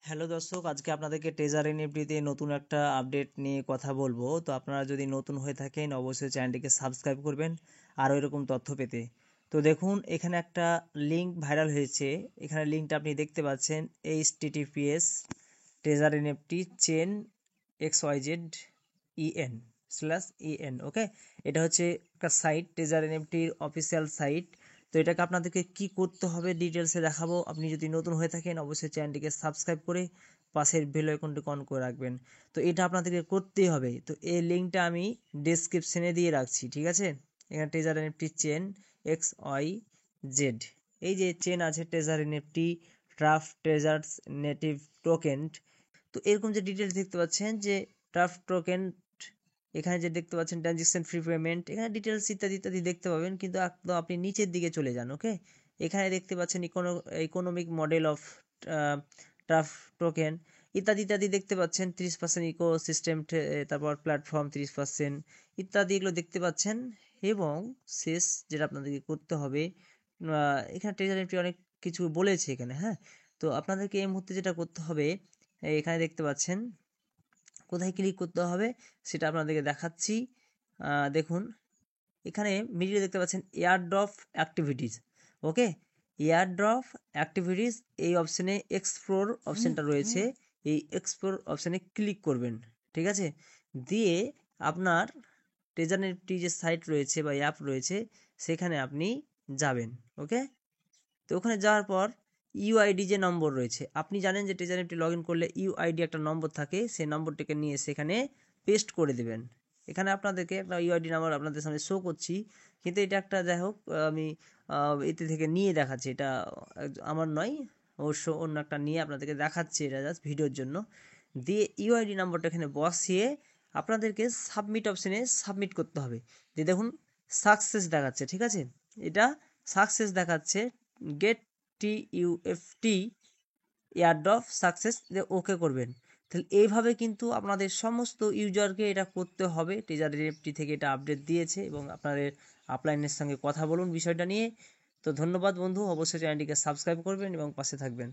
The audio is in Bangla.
হ্যালো দর্শক, আজকে আপনাদেরকে ট্রেজার এনএফটিতে নতুন একটা আপডেট নিয়ে কথা বলবো। তো আপনারা যদি নতুন হয়ে থাকেন অবশ্যই চ্যানেলটিকে সাবস্ক্রাইব করবেন আরও এরকম তথ্য পেতে। তো দেখুন, এখানে একটা লিঙ্ক ভাইরাল হয়েছে। এখানে লিঙ্কটা আপনি দেখতে পাচ্ছেন, https treasure NFT chain xyz/en। ওকে, এটা হচ্ছে একটা সাইট, ট্রেজার এনএফটির অফিসিয়াল সাইট। তো এটাকে আপনাদেরকে কি করতে হবে ডিটেলসে দেখাবো। আপনি যদি নতুন হয়ে থাকেন অবশ্যই চ্যানেলটিকে সাবস্ক্রাইব করে পাশের বেল আইকনটি অন করে রাখবেন। তো এটা আপনাদেরকে করতেই হবে। তো এই লিঙ্কটা আমি ডেসক্রিপশনে দিয়ে রাখছি, ঠিক আছে। এখানে ট্রেজার এনএফটি চেন XYZ, এই যে চেন আছে treasure NFT draft treasures native token. তো এরকম যে ডিটেলস দেখতে পাচ্ছেন যে ড্রাফট টোকেন, এখানে যে দেখতে পাচ্ছেন ট্রানজেকশন ফ্রি পেমেন্ট, এখানে ডিটেলস ইত্যাদি ইত্যাদি দেখতে পাবেন। কিন্তু একদম আপনি নিচের দিকে চলে যান। ওকে, এখানে দেখতে পাচ্ছেন economic model of draft token ইত্যাদি ইত্যাদি দেখতে পাচ্ছেন। 30% ইকো সিস্টেম, তারপর প্ল্যাটফর্ম 30% ইত্যাদি এগুলো দেখতে পাচ্ছেন। এবং শেষ যেটা আপনাদেরকে করতে হবে, এখানে ট্রেজারি অনেক কিছু বলেছে এখানে, হ্যাঁ। তো আপনাদেরকে এই মুহূর্তে যেটা করতে হবে, এখানে দেখতে পাচ্ছেন কোথায় ক্লিক করতে হবে সেটা আপনাদেরকে দেখাচ্ছি। দেখুন, এখানে মিডিলে দেখতে পাচ্ছেন এয়ারড্রপ অ্যাক্টিভিটিস। ওকে, এয়ারড্রপ অ্যাক্টিভিটিস এই অপশানে এক্সপ্লোর অপশানটা রয়েছে, এই এক্সপ্লোর অপশানে ক্লিক করবেন, ঠিক আছে। দিয়ে আপনার ট্রেজার নেফটি যে সাইট রয়েছে বা অ্যাপ রয়েছে সেখানে আপনি যাবেন। ওকে, তো ওখানে যাওয়ার পর ইউআইডি যে নম্বর রয়েছে, আপনি জানেন যে ট্রেজার নেফটি লগ ইন করলে ইউআইডি একটা নম্বর থাকে, সেই নম্বরটিকে নিয়ে সেখানে পেস্ট করে দেবেন। এখানে আপনাদেরকে একটা ইউআইডি নাম্বার আপনাদের সামনে শো করছি, কিন্তু এটা একটা যাই হোক আমি এতে থেকে নিয়ে দেখাচ্ছি। এটা আমার নয়, অবশ্য অন্য একটা নিয়ে আপনাদেরকে দেখাচ্ছি, এটা জাস্ট ভিডিওর জন্য। দিয়ে ইউআইডি নাম্বারটা এখানে বসিয়ে আপনাদেরকে সাবমিট অপশানে সাবমিট করতে হবে। দিয়ে দেখুন সাকসেস দেখাচ্ছে, ঠিক আছে। এটা সাকসেস দেখাচ্ছে, গেট TUFT এয়ারড্রপ সাকসেস, ওকে করবেন। তাহলে এইভাবে কিন্তু আপনাদের সমস্ত ইউজারকে এটা করতে হবে। ট্রেজার এনএফটি থেকে এটা আপডেট দিয়েছে এবং আপনাদের আপলাইনের সঙ্গে কথা বলুন বিষয়টা নিয়ে। তো ধন্যবাদ বন্ধু, অবশ্যই চ্যানেলটিকে সাবস্ক্রাইব করবেন এবং পাশে থাকবেন।